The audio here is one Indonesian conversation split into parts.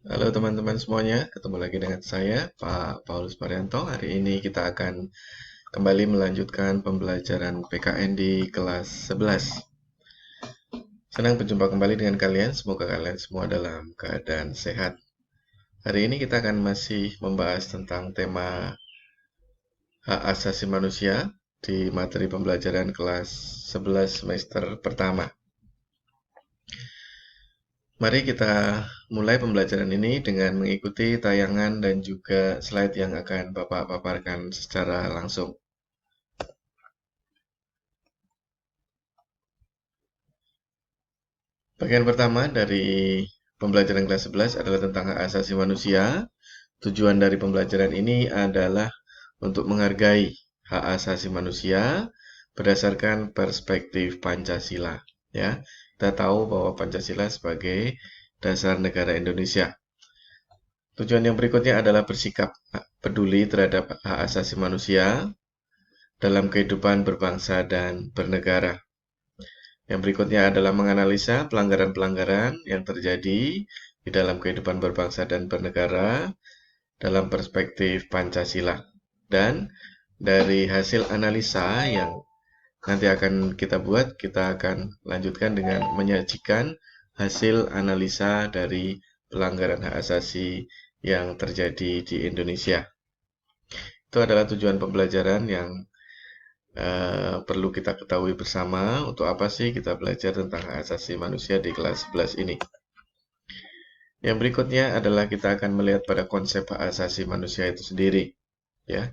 Halo teman-teman semuanya, ketemu lagi dengan saya, Pak Paulus Parianto. Hari ini kita akan kembali melanjutkan pembelajaran PKN di kelas 11. Senang berjumpa kembali dengan kalian, semoga kalian semua dalam keadaan sehat. Hari ini kita akan masih membahas tentang tema hak asasi manusia di materi pembelajaran kelas 11 semester pertama. Mari kita mulai pembelajaran ini dengan mengikuti tayangan dan juga slide yang akan Bapak paparkan secara langsung. Bagian pertama dari pembelajaran kelas 11 adalah tentang hak asasi manusia. Tujuan dari pembelajaran ini adalah untuk menghargai hak asasi manusia berdasarkan perspektif Pancasila. Ya, kita tahu bahwa Pancasila sebagai dasar negara Indonesia. Tujuan yang berikutnya adalah bersikap peduli terhadap hak asasi manusia dalam kehidupan berbangsa dan bernegara. Yang berikutnya adalah menganalisa pelanggaran-pelanggaran yang terjadi di dalam kehidupan berbangsa dan bernegara dalam perspektif Pancasila. Dan dari hasil analisa yang nanti akan kita buat, kita akan lanjutkan dengan menyajikan hasil analisa dari pelanggaran hak asasi yang terjadi di Indonesia. Itu adalah tujuan pembelajaran yang perlu kita ketahui bersama. Untuk apa sih kita belajar tentang hak asasi manusia di kelas 11 ini. Yang berikutnya adalah kita akan melihat pada konsep hak asasi manusia itu sendiri. Ya,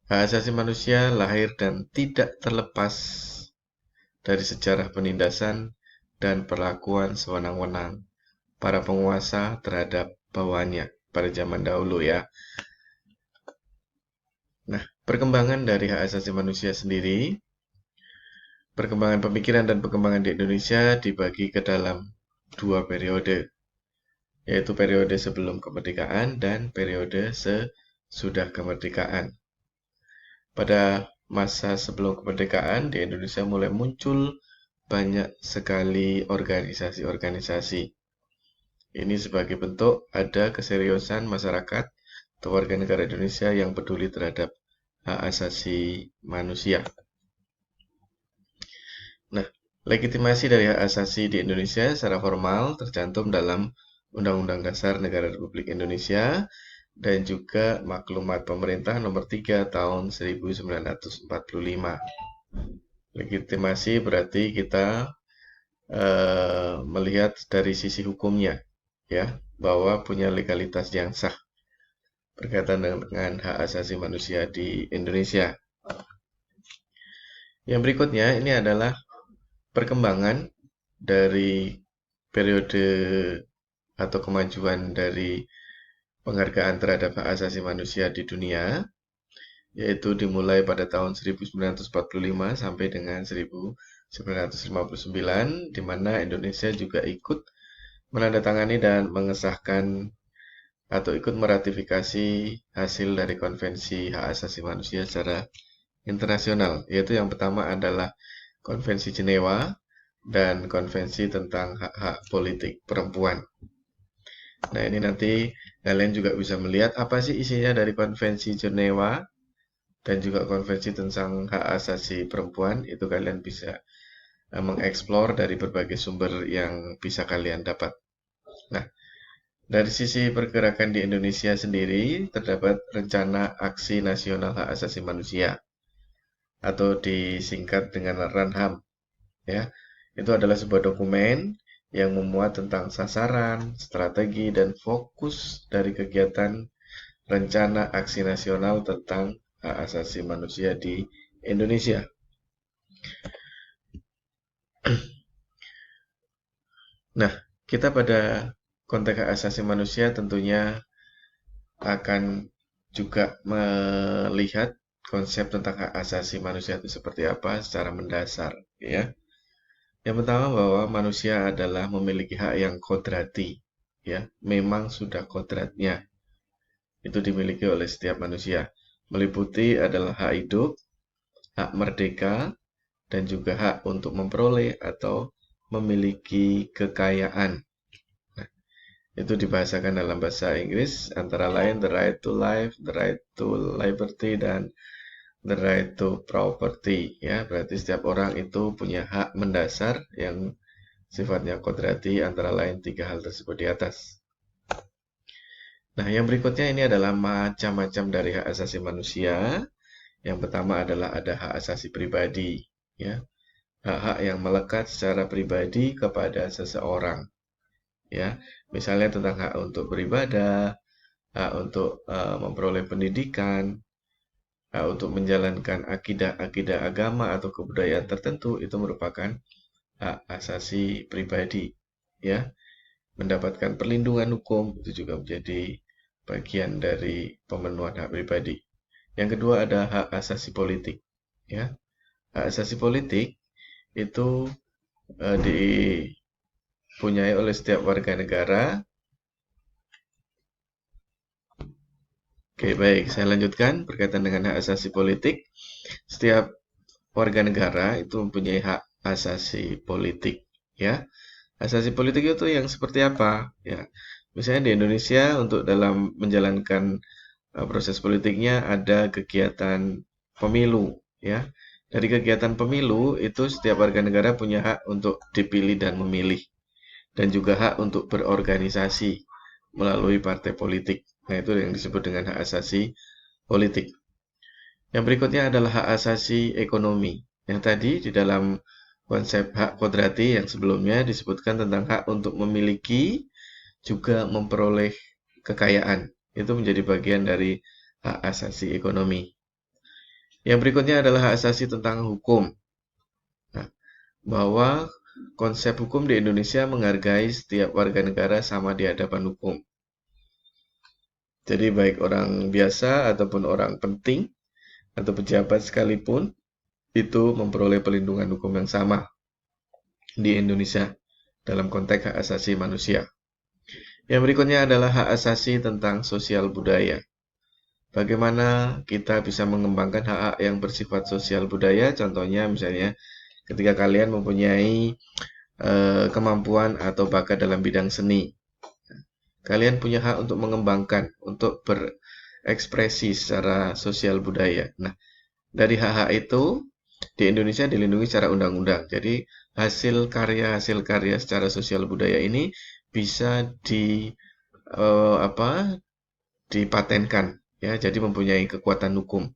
hak asasi manusia lahir dan tidak terlepas dari sejarah penindasan dan perlakuan sewenang-wenang para penguasa terhadap bawahannya pada zaman dahulu ya. Nah, perkembangan dari hak asasi manusia sendiri, perkembangan pemikiran dan perkembangan di Indonesia dibagi ke dalam dua periode, yaitu periode sebelum kemerdekaan dan periode sesudah kemerdekaan. Pada masa sebelum kemerdekaan di Indonesia mulai muncul banyak sekali organisasi-organisasi. Ini sebagai bentuk ada keseriusan masyarakat atau warga negara Indonesia yang peduli terhadap hak asasi manusia. Nah, legitimasi dari hak asasi di Indonesia secara formal tercantum dalam Undang-Undang Dasar Negara Republik Indonesia dan juga Maklumat Pemerintah Nomor 3 Tahun 1945. Legitimasi berarti kita melihat dari sisi hukumnya, ya, bahwa punya legalitas yang sah berkaitan dengan hak asasi manusia di Indonesia. Yang berikutnya ini adalah perkembangan dari periode atau kemajuan dari penghargaan terhadap hak asasi manusia di dunia, yaitu dimulai pada tahun 1945 sampai dengan 1959, di mana Indonesia juga ikut menandatangani dan mengesahkan atau ikut meratifikasi hasil dari konvensi hak asasi manusia secara internasional, yaitu yang pertama adalah Konvensi Jenewa dan Konvensi tentang hak-hak politik perempuan. Nah, ini nanti kalian juga bisa melihat apa sih isinya dari Konvensi Jenewa dan juga Konvensi tentang hak asasi perempuan. Itu kalian bisa mengeksplor dari berbagai sumber yang bisa kalian dapat. Nah, dari sisi pergerakan di Indonesia sendiri, terdapat Rencana Aksi Nasional Hak Asasi Manusia atau disingkat dengan RANHAM. Ya, itu adalah sebuah dokumen yang memuat tentang sasaran, strategi, dan fokus dari kegiatan Rencana Aksi Nasional tentang Hak Asasi Manusia di Indonesia. Nah, kita pada konteks hak asasi manusia tentunya akan juga melihat konsep tentang hak asasi manusia itu seperti apa secara mendasar, ya. Yang pertama bahwa manusia adalah memiliki hak yang kodrati, ya, memang sudah kodratnya. Itu dimiliki oleh setiap manusia. Meliputi adalah hak hidup, hak merdeka, dan juga hak untuk memperoleh atau memiliki kekayaan. Nah, Itu dibahasakan dalam bahasa Inggris antara lain the right to life, the right to liberty, dan the right to property. Ya, berarti setiap orang itu punya hak mendasar yang sifatnya kodrati, antara lain tiga hal tersebut di atas. Nah, yang berikutnya ini adalah macam-macam dari hak asasi manusia. Yang pertama adalah ada hak asasi pribadi, ya. Hak-hak yang melekat secara pribadi kepada seseorang, ya. Misalnya tentang hak untuk beribadah, hak untuk memperoleh pendidikan, hak untuk menjalankan akidah-akidah agama atau kebudayaan tertentu, itu merupakan hak asasi pribadi, ya. Mendapatkan perlindungan hukum itu juga menjadi bagian dari pemenuhan hak pribadi. Yang kedua ada hak asasi politik, ya. Hak asasi politik itu dipunyai oleh setiap warga negara. Oke, baik, saya lanjutkan berkaitan dengan hak asasi politik. Setiap warga negara itu mempunyai hak asasi politik, ya. Asasi politik itu yang seperti apa? Ya, misalnya di Indonesia untuk dalam menjalankan proses politiknya ada kegiatan pemilu, ya. Dari kegiatan pemilu itu setiap warga negara punya hak untuk dipilih dan memilih, dan juga hak untuk berorganisasi melalui partai politik. Nah, itu yang disebut dengan hak asasi politik. Yang berikutnya adalah hak asasi ekonomi. Yang tadi di dalam konsep hak kodrati yang sebelumnya disebutkan tentang hak untuk memiliki juga memperoleh kekayaan. Itu menjadi bagian dari hak asasi ekonomi. Yang berikutnya adalah hak asasi tentang hukum. Nah, bahwa konsep hukum di Indonesia menghargai setiap warga negara sama di hadapan hukum. Jadi baik orang biasa ataupun orang penting atau pejabat sekalipun itu memperoleh perlindungan hukum yang sama di Indonesia dalam konteks hak asasi manusia. Yang berikutnya adalah hak asasi tentang sosial budaya. Bagaimana kita bisa mengembangkan hak-hak yang bersifat sosial budaya? Contohnya misalnya ketika kalian mempunyai kemampuan atau bakat dalam bidang seni, kalian punya hak untuk mengembangkan, untuk berekspresi secara sosial budaya. Nah, dari hak-hak itu di Indonesia dilindungi secara undang-undang. Jadi hasil karya secara sosial budaya ini bisa dipatenkan, ya. Jadi mempunyai kekuatan hukum.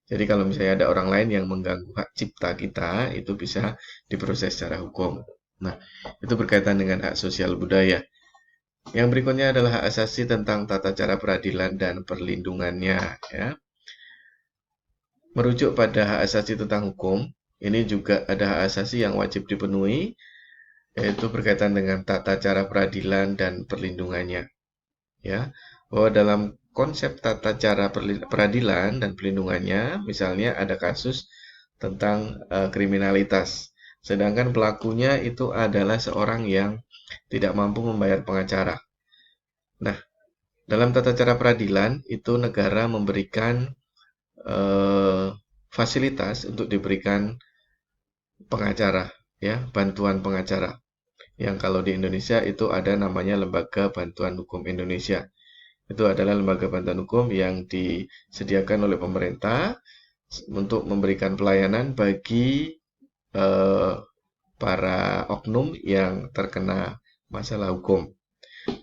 Jadi kalau misalnya ada orang lain yang mengganggu hak cipta kita, itu bisa diproses secara hukum. Nah, itu berkaitan dengan hak sosial budaya. Yang berikutnya adalah hak asasi tentang tata cara peradilan dan perlindungannya, ya. Merujuk pada hak asasi tentang hukum, ini juga ada hak asasi yang wajib dipenuhi, yaitu berkaitan dengan tata cara peradilan dan perlindungannya. Ya, bahwa dalam konsep tata cara peradilan dan perlindungannya, misalnya ada kasus tentang kriminalitas, sedangkan pelakunya itu adalah seorang yang tidak mampu membayar pengacara. Nah, dalam tata cara peradilan itu negara memberikan fasilitas untuk diberikan pengacara, ya, bantuan pengacara. Yang kalau di Indonesia itu ada namanya Lembaga Bantuan Hukum Indonesia. Itu adalah lembaga bantuan hukum yang disediakan oleh pemerintah untuk memberikan pelayanan bagi para oknum yang terkena masalah hukum.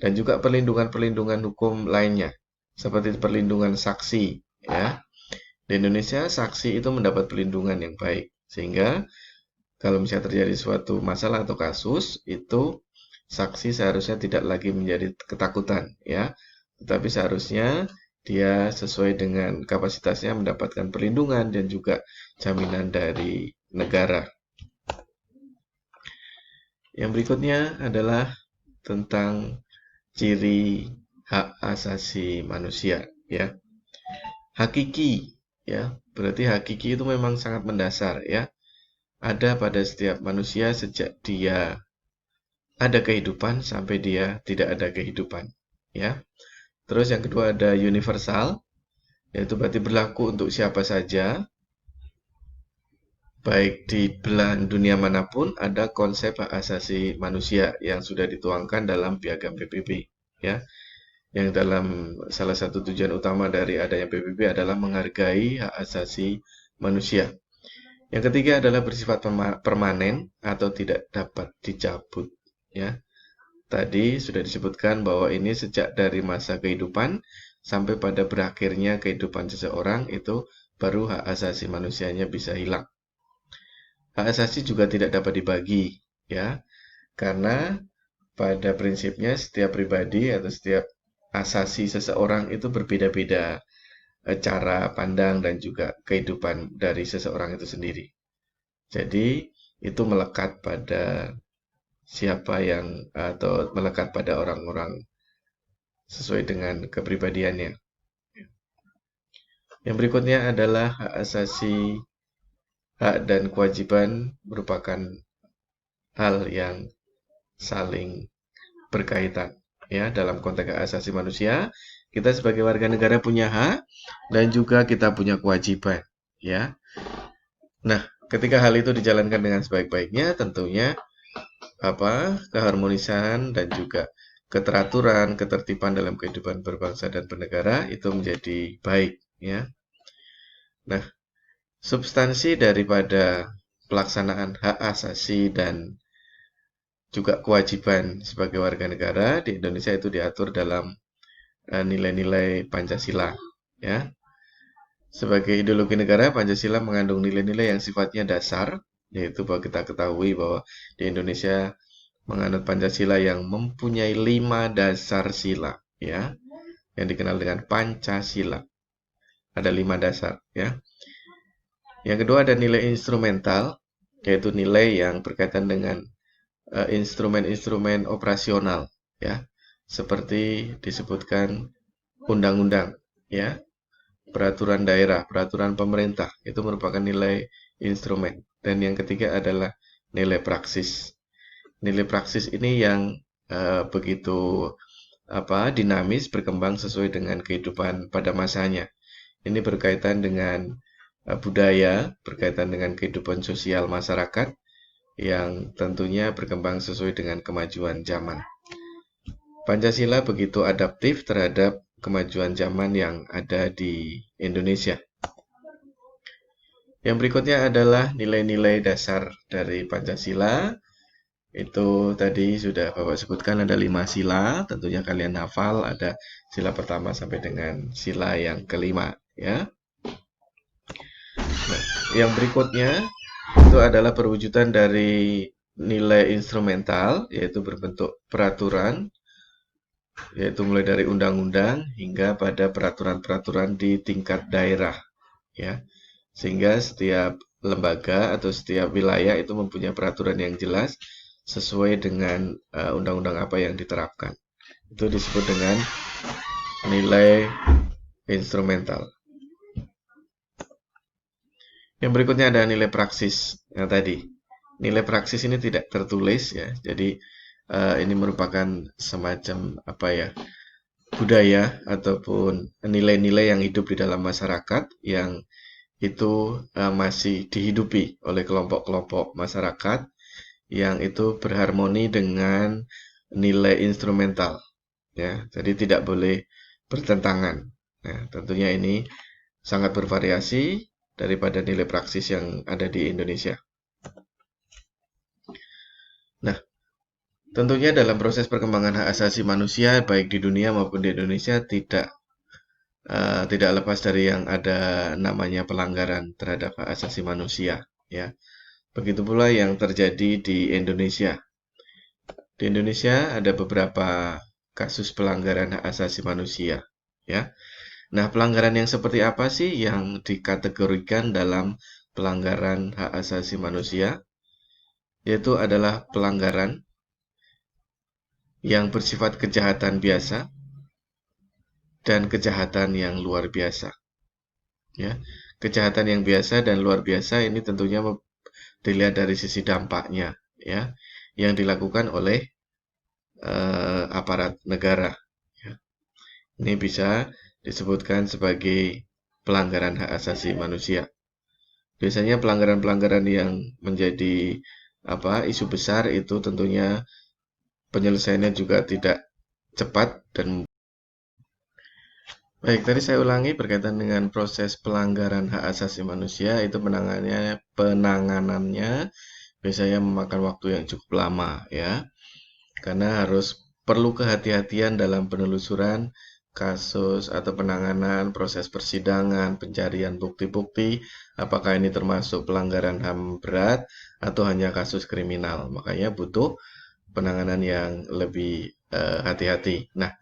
Dan juga perlindungan-perlindungan hukum lainnya, seperti perlindungan saksi, ya. Di Indonesia, saksi itu mendapat perlindungan yang baik, sehingga kalau misalnya terjadi suatu masalah atau kasus, itu saksi seharusnya tidak lagi menjadi ketakutan, ya. Tetapi seharusnya dia sesuai dengan kapasitasnya mendapatkan perlindungan dan juga jaminan dari negara. Yang berikutnya adalah tentang ciri hak asasi manusia, ya. Hakiki, ya. Berarti hakiki itu memang sangat mendasar, ya. Ada pada setiap manusia sejak dia ada kehidupan sampai dia tidak ada kehidupan, ya. Terus yang kedua ada universal, yaitu berarti berlaku untuk siapa saja, baik di belahan dunia manapun ada konsep hak asasi manusia yang sudah dituangkan dalam piagam PBB. ya. Yang dalam salah satu tujuan utama dari adanya PBB adalah menghargai hak asasi manusia. Yang ketiga adalah bersifat permanen atau tidak dapat dicabut, ya. Tadi sudah disebutkan bahwa ini sejak dari masa kehidupan sampai pada berakhirnya kehidupan seseorang itu baru hak asasi manusianya bisa hilang. Hak asasi juga tidak dapat dibagi, ya, karena pada prinsipnya setiap pribadi atau setiap asasi seseorang itu berbeda-beda cara pandang dan juga kehidupan dari seseorang itu sendiri. Jadi itu melekat pada siapa yang atau melekat pada orang-orang sesuai dengan kepribadiannya. Yang berikutnya adalah hak asasi, hak dan kewajiban merupakan hal yang saling berkaitan. Ya, dalam konteks hak asasi manusia, kita sebagai warga negara punya hak dan juga kita punya kewajiban. Ya, nah, ketika hal itu dijalankan dengan sebaik-baiknya, tentunya keharmonisan dan juga keteraturan, ketertiban dalam kehidupan berbangsa dan bernegara itu menjadi baik, ya. Nah, substansi daripada pelaksanaan hak asasi dan juga kewajiban sebagai warga negara di Indonesia itu diatur dalam nilai-nilai Pancasila, ya. Sebagai ideologi negara, Pancasila mengandung nilai-nilai yang sifatnya dasar, yaitu bahwa kita ketahui bahwa di Indonesia menganut Pancasila yang mempunyai 5 dasar sila, ya, yang dikenal dengan Pancasila. Ada 5 dasar, ya. Yang kedua ada nilai instrumental, yaitu nilai yang berkaitan dengan instrumen-instrumen operasional, ya, seperti disebutkan undang-undang, ya, peraturan daerah, peraturan pemerintah, itu merupakan nilai instrumen. Dan yang ketiga adalah nilai praksis. Nilai praksis ini yang begitu dinamis, berkembang sesuai dengan kehidupan pada masanya. Ini berkaitan dengan budaya, berkaitan dengan kehidupan sosial masyarakat yang tentunya berkembang sesuai dengan kemajuan zaman. Pancasila begitu adaptif terhadap kemajuan zaman yang ada di Indonesia. Yang berikutnya adalah nilai-nilai dasar dari Pancasila. Itu tadi sudah Bapak sebutkan ada 5 sila, tentunya kalian hafal, ada sila pertama sampai dengan sila yang kelima, ya. Nah, yang berikutnya itu adalah perwujudan dari nilai instrumental, yaitu berbentuk peraturan, yaitu mulai dari undang-undang hingga pada peraturan-peraturan di tingkat daerah, ya. Sehingga setiap lembaga atau setiap wilayah itu mempunyai peraturan yang jelas sesuai dengan undang-undang apa yang diterapkan. Itu disebut dengan nilai instrumental. Yang berikutnya ada nilai praksis. Yang tadi, nilai praksis ini tidak tertulis, ya. Jadi ini merupakan semacam budaya ataupun nilai-nilai yang hidup di dalam masyarakat yang itu masih dihidupi oleh kelompok-kelompok masyarakat yang itu berharmoni dengan nilai instrumental, ya. Jadi tidak boleh bertentangan. Nah, tentunya ini sangat bervariasi daripada nilai praksis yang ada di Indonesia. Nah, tentunya dalam proses perkembangan hak asasi manusia baik di dunia maupun di Indonesia tidak lepas dari yang ada namanya pelanggaran terhadap hak asasi manusia, ya. Begitu pula yang terjadi di Indonesia. Di Indonesia ada beberapa kasus pelanggaran hak asasi manusia, ya. Nah, pelanggaran yang seperti apa sih yang dikategorikan dalam pelanggaran hak asasi manusia? Yaitu adalah pelanggaran yang bersifat kejahatan biasa dan kejahatan yang luar biasa, ya. Kejahatan yang biasa dan luar biasa ini tentunya dilihat dari sisi dampaknya, ya, yang dilakukan oleh aparat negara, ya. Ini bisa disebutkan sebagai pelanggaran hak asasi manusia. Biasanya pelanggaran-pelanggaran yang menjadi isu besar itu tentunya penyelesaiannya juga tidak cepat dan baik. Tadi saya ulangi berkaitan dengan proses pelanggaran hak asasi manusia itu penanganannya biasanya memakan waktu yang cukup lama ya. Karena harus perlu kehati-hatian dalam penelusuran kasus atau penanganan proses persidangan, pencarian bukti-bukti, apakah ini termasuk pelanggaran HAM berat atau hanya kasus kriminal. Makanya butuh penanganan yang lebih hati-hati. Nah,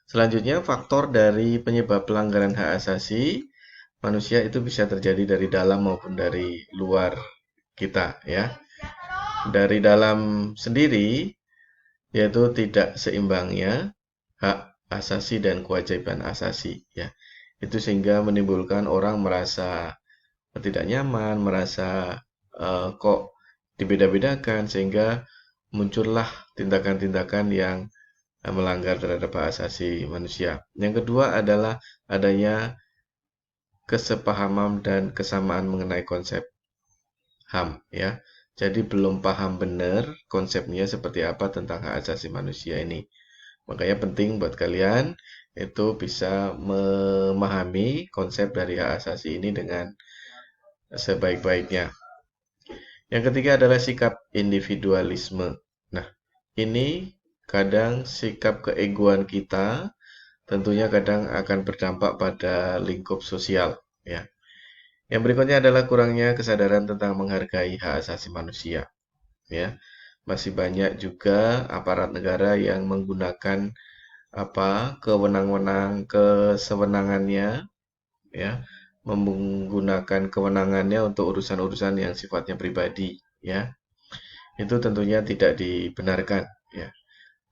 selanjutnya faktor dari penyebab pelanggaran hak asasi manusia itu bisa terjadi dari dalam maupun dari luar kita ya. Dari dalam sendiri yaitu tidak seimbangnya hak asasi dan kewajiban asasi ya. Itu sehingga menimbulkan orang merasa tidak nyaman, merasa kok dibeda-bedakan sehingga muncullah tindakan-tindakan yang melanggar terhadap hak asasi manusia. Yang kedua adalah adanya kesepahaman dan kesamaan mengenai konsep HAM ya. Jadi belum paham benar konsepnya seperti apa tentang hak asasi manusia ini. Makanya penting buat kalian itu bisa memahami konsep dari hak asasi ini dengan sebaik-baiknya. Yang ketiga adalah sikap individualisme. Nah, ini kadang sikap keegoan kita tentunya kadang akan berdampak pada lingkup sosial ya. Yang berikutnya adalah kurangnya kesadaran tentang menghargai hak asasi manusia ya. Masih banyak juga aparat negara yang menggunakan kesewenangannya ya, menggunakan kewenangannya untuk urusan-urusan yang sifatnya pribadi ya. Itu tentunya tidak dibenarkan ya.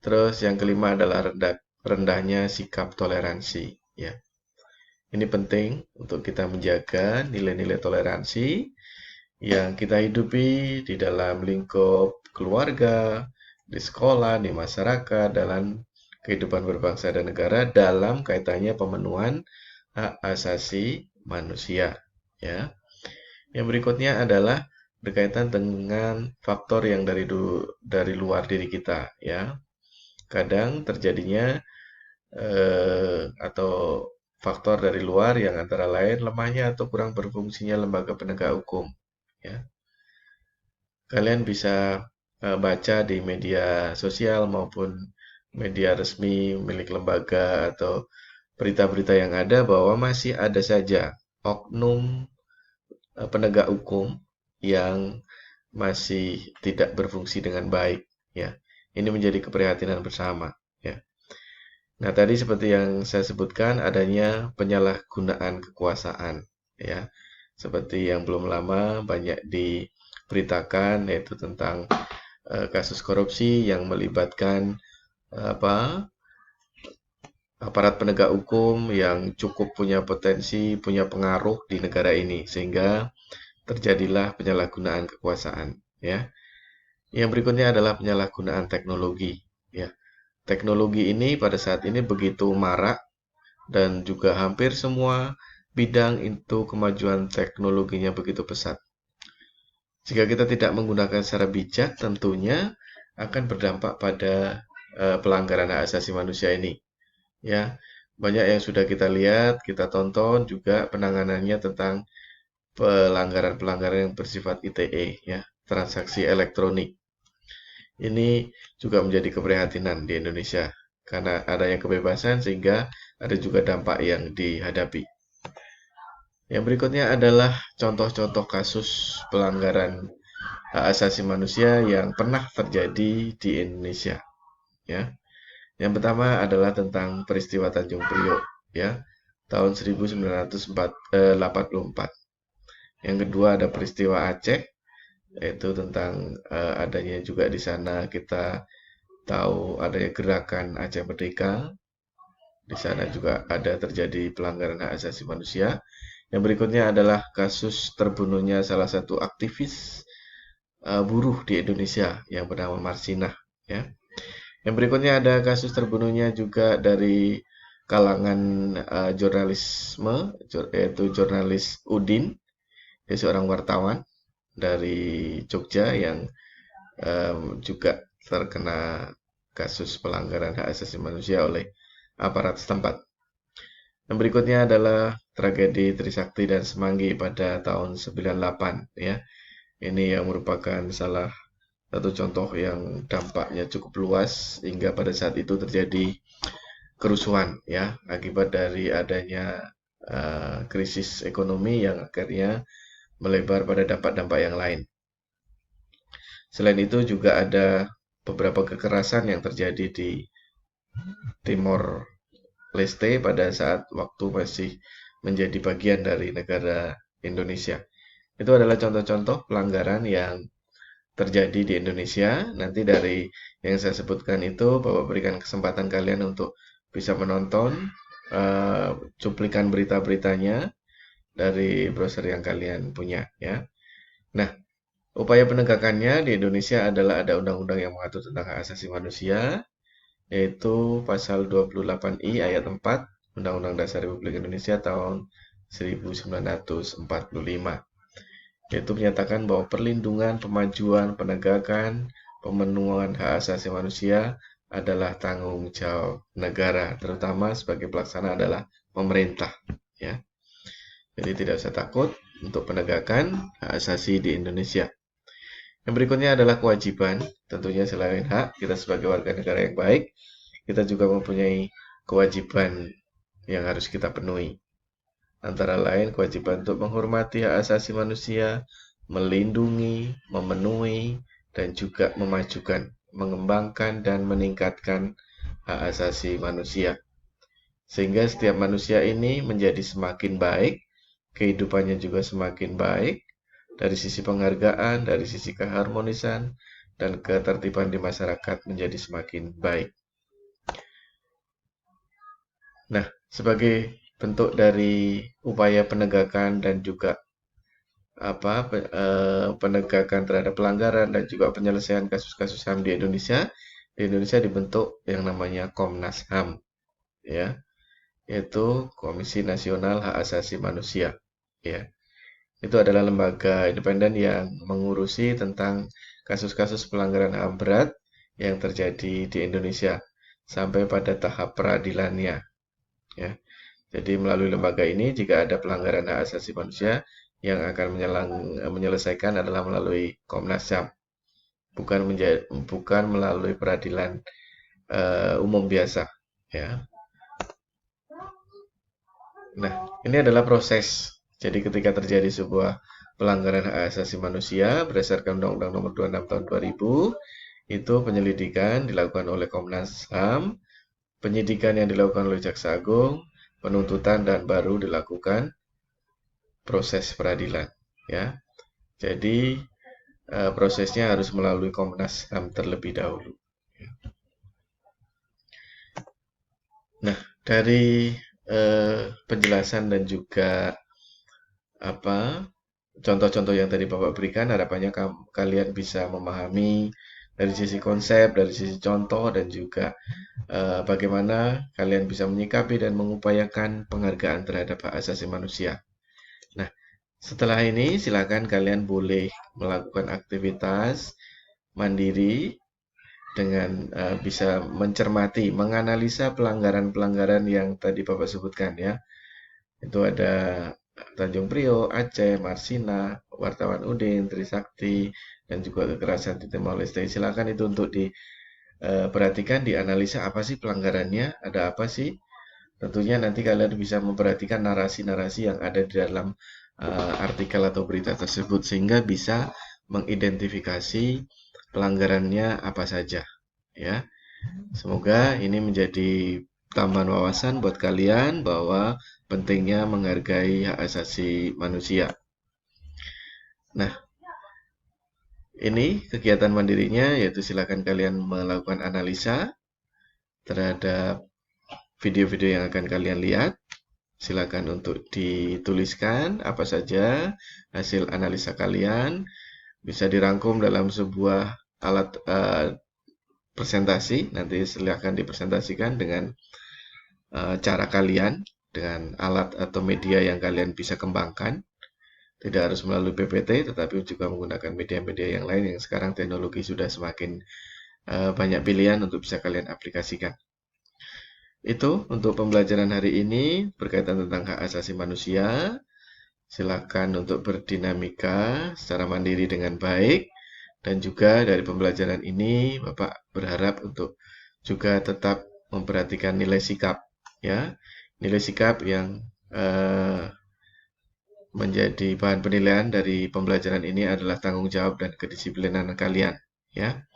Terus yang kelima adalah rendahnya sikap toleransi ya. Ini penting untuk kita menjaga nilai-nilai toleransi yang kita hidupi di dalam lingkup keluarga, di sekolah, di masyarakat, dalam kehidupan berbangsa dan negara dalam kaitannya pemenuhan hak asasi manusia ya. Yang berikutnya adalah berkaitan dengan faktor yang dari luar diri kita ya. Kadang terjadinya atau faktor dari luar yang antara lain lemahnya atau kurang berfungsinya lembaga penegak hukum ya. Kalian bisa baca di media sosial maupun media resmi milik lembaga atau berita-berita yang ada bahwa masih ada saja oknum penegak hukum yang masih tidak berfungsi dengan baik ya. Ini menjadi keprihatinan bersama ya. Nah, tadi seperti yang saya sebutkan adanya penyalahgunaan kekuasaan ya. Seperti yang belum lama banyak diberitakan yaitu tentang kasus korupsi yang melibatkan aparat penegak hukum yang cukup punya potensi, punya pengaruh di negara ini sehingga terjadilah penyalahgunaan kekuasaan ya. Yang berikutnya adalah penyalahgunaan teknologi ya. Teknologi ini pada saat ini begitu marak dan juga hampir semua bidang itu kemajuan teknologinya begitu pesat. Jika kita tidak menggunakan secara bijak, tentunya akan berdampak pada pelanggaran hak asasi manusia ini. Ya, banyak yang sudah kita lihat, kita tonton juga penanganannya tentang pelanggaran-pelanggaran yang bersifat ITE, ya, transaksi elektronik. Ini juga menjadi keprihatinan di Indonesia karena adanya kebebasan sehingga ada juga dampak yang dihadapi. Yang berikutnya adalah contoh-contoh kasus pelanggaran hak asasi manusia yang pernah terjadi di Indonesia. Ya, yang pertama adalah tentang peristiwa Tanjung Priok, ya, tahun 1984. Yang kedua ada peristiwa Aceh, yaitu tentang adanya juga di sana kita tahu adanya gerakan Aceh Merdeka. Di sana juga ada terjadi pelanggaran hak asasi manusia. Yang berikutnya adalah kasus terbunuhnya salah satu aktivis buruh di Indonesia yang bernama Marsinah. Ya. Yang berikutnya ada kasus terbunuhnya juga dari kalangan jurnalisme, yaitu jurnalis Udin, dia seorang wartawan dari Jogja yang juga terkena kasus pelanggaran hak asasi manusia oleh aparat setempat. Yang berikutnya adalah tragedi Trisakti dan Semanggi pada tahun 98 ya. Ini yang merupakan salah satu contoh yang dampaknya cukup luas hingga pada saat itu terjadi kerusuhan ya akibat dari adanya krisis ekonomi yang akhirnya melebar pada dampak-dampak yang lain. Selain itu juga ada beberapa kekerasan yang terjadi di Timor Leste pada saat waktu masih menjadi bagian dari negara Indonesia. Itu adalah contoh-contoh pelanggaran yang terjadi di Indonesia. Nanti dari yang saya sebutkan itu, Bapak berikan kesempatan kalian untuk bisa menonton cuplikan berita-beritanya dari browser yang kalian punya ya. Nah, upaya penegakannya di Indonesia adalah ada undang-undang yang mengatur tentang hak asasi manusia, yaitu pasal 28I ayat 4 Undang-Undang Dasar Republik Indonesia tahun 1945. Yaitu menyatakan bahwa perlindungan, pemajuan, penegakan, pemenuhan hak asasi manusia adalah tanggung jawab negara, terutama sebagai pelaksana adalah pemerintah. Ya, jadi tidak usah takut untuk penegakan hak asasi di Indonesia. Yang berikutnya adalah kewajiban. Tentunya selain hak, kita sebagai warga negara yang baik, kita juga mempunyai kewajiban yang harus kita penuhi. Antara lain kewajiban untuk menghormati hak asasi manusia, melindungi, memenuhi, dan juga memajukan, mengembangkan, dan meningkatkan hak asasi manusia. Sehingga setiap manusia ini menjadi semakin baik, kehidupannya juga semakin baik, dari sisi penghargaan, dari sisi keharmonisan, dan ketertiban di masyarakat menjadi semakin baik. Nah, sebagai bentuk dari upaya penegakan dan juga penegakan terhadap pelanggaran dan juga penyelesaian kasus-kasus HAM di Indonesia dibentuk yang namanya Komnas HAM, ya, yaitu Komisi Nasional Hak Asasi Manusia, ya. Itu adalah lembaga independen yang mengurusi tentang kasus-kasus pelanggaran HAM berat yang terjadi di Indonesia sampai pada tahap peradilannya, ya. Jadi melalui lembaga ini jika ada pelanggaran hak asasi manusia yang akan menyelesaikan adalah melalui Komnas HAM, bukan melalui peradilan umum biasa, ya. Nah, ini adalah proses. Jadi ketika terjadi sebuah pelanggaran hak asasi manusia berdasarkan Undang-Undang Nomor 26 Tahun 2000, itu penyelidikan dilakukan oleh Komnas HAM, penyidikan yang dilakukan oleh Jaksa Agung, penuntutan, dan baru dilakukan proses peradilan, ya. Jadi prosesnya harus melalui Komnas HAM terlebih dahulu. Nah, dari penjelasan dan juga contoh-contoh yang tadi Bapak berikan, harapannya kalian bisa memahami dari sisi konsep, dari sisi contoh, dan juga bagaimana kalian bisa menyikapi dan mengupayakan penghargaan terhadap hak asasi manusia. Nah, setelah ini silakan kalian boleh melakukan aktivitas mandiri dengan bisa mencermati, menganalisa pelanggaran-pelanggaran yang tadi Bapak sebutkan ya. Itu ada Tanjung Priok, Aceh, Marsina, Wartawan Udin, Trisakti, dan juga kekerasan di Timor Leste. Silakan itu untuk diperhatikan, dianalisa apa sih pelanggarannya, ada apa sih. Tentunya nanti kalian bisa memperhatikan narasi-narasi yang ada di dalam artikel atau berita tersebut sehingga bisa mengidentifikasi pelanggarannya apa saja ya. Semoga ini menjadi tambahan wawasan buat kalian bahwa pentingnya menghargai hak asasi manusia. Nah, ini kegiatan mandirinya yaitu silakan kalian melakukan analisa terhadap video-video yang akan kalian lihat. Silakan untuk dituliskan apa saja hasil analisa kalian, bisa dirangkum dalam sebuah alat presentasi. Nanti silakan dipresentasikan dengan cara kalian, dengan alat atau media yang kalian bisa kembangkan. Tidak harus melalui PPT, tetapi juga menggunakan media-media yang lain yang sekarang teknologi sudah semakin banyak pilihan untuk bisa kalian aplikasikan. Itu untuk pembelajaran hari ini berkaitan tentang hak asasi manusia. Silakan untuk berdinamika secara mandiri dengan baik. Dan juga dari pembelajaran ini Bapak berharap untuk juga tetap memperhatikan nilai sikap, ya. Nilai sikap yang menjadi bahan penilaian dari pembelajaran ini adalah tanggung jawab dan kedisiplinan kalian, ya.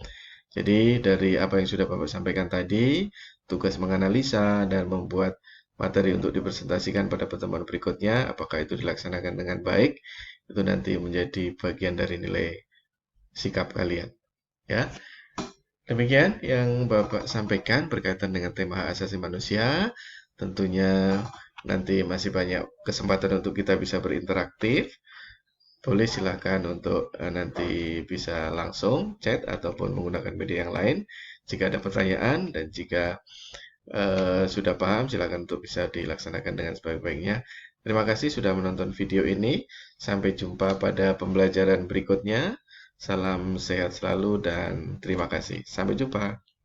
Jadi dari apa yang sudah Bapak sampaikan tadi, tugas menganalisa dan membuat materi untuk dipresentasikan pada pertemuan berikutnya, apakah itu dilaksanakan dengan baik, itu nanti menjadi bagian dari nilai sikap kalian, ya. Demikian yang Bapak sampaikan berkaitan dengan tema hak asasi manusia. Tentunya nanti masih banyak kesempatan untuk kita bisa berinteraktif. Boleh silakan untuk nanti bisa langsung chat ataupun menggunakan media yang lain jika ada pertanyaan, dan jika sudah paham silakan untuk bisa dilaksanakan dengan sebaik-baiknya. Terima kasih sudah menonton video ini. Sampai jumpa pada pembelajaran berikutnya. Salam sehat selalu dan terima kasih. Sampai jumpa.